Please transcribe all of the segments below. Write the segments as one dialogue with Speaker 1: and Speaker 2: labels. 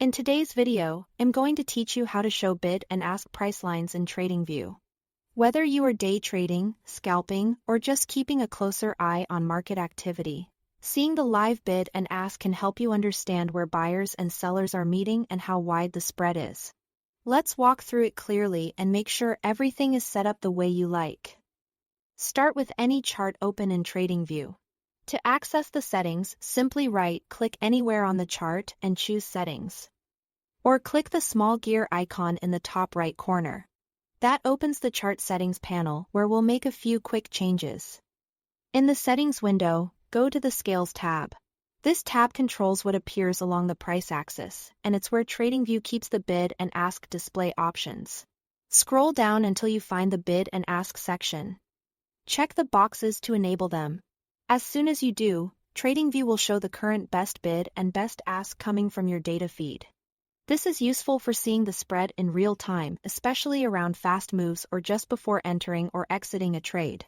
Speaker 1: In today's video, I'm going to teach you how to show bid and ask price lines in Tradingview. Whether you are day trading, scalping, or just keeping a closer eye on market activity, seeing the live bid and ask can help you understand where buyers and sellers are meeting and how wide the spread is. Let's walk through it clearly and make sure everything is set up the way you like. Start with any chart open in Tradingview. To access the settings, simply right-click anywhere on the chart and choose Settings. Or click the small gear icon in the top right corner. That opens the chart settings panel where we'll make a few quick changes. In the settings window, go to the Scales tab. This tab controls what appears along the price axis, and it's where Tradingview keeps the bid and ask display options. Scroll down until you find the bid and ask section. Check the boxes to enable them. As soon as you do, Tradingview will show the current best bid and best ask coming from your data feed. This is useful for seeing the spread in real time, especially around fast moves or just before entering or exiting a trade.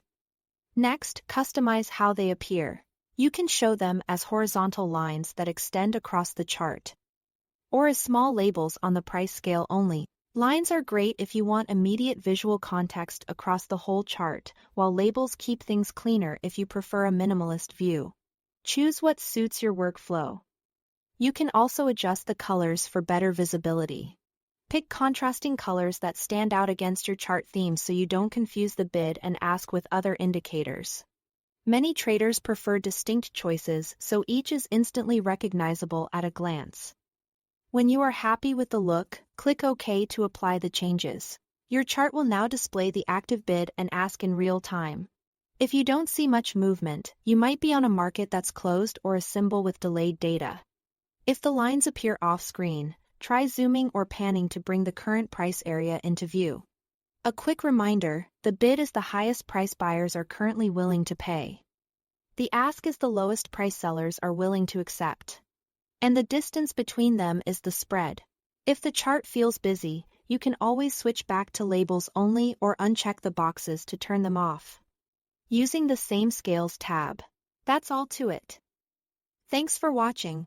Speaker 1: Next, customize how they appear. You can show them as horizontal lines that extend across the chart, or as small labels on the price scale only. Lines are great if you want immediate visual context across the whole chart, while labels keep things cleaner if you prefer a minimalist view. Choose what suits your workflow. You can also adjust the colors for better visibility. Pick contrasting colors that stand out against your chart theme so you don't confuse the bid and ask with other indicators. Many traders prefer distinct choices, so each is instantly recognizable at a glance. When you are happy with the look, click OK to apply the changes. Your chart will now display the active bid and ask in real time. If you don't see much movement, you might be on a market that's closed or a symbol with delayed data. If the lines appear off-screen, try zooming or panning to bring the current price area into view. A quick reminder, the bid is the highest price buyers are currently willing to pay. The ask is the lowest price sellers are willing to accept. And the distance between them is the spread. If the chart feels busy, you can always switch back to labels only or uncheck the boxes to turn them off. Using the same Scales tab. That's all to it. Thanks for watching.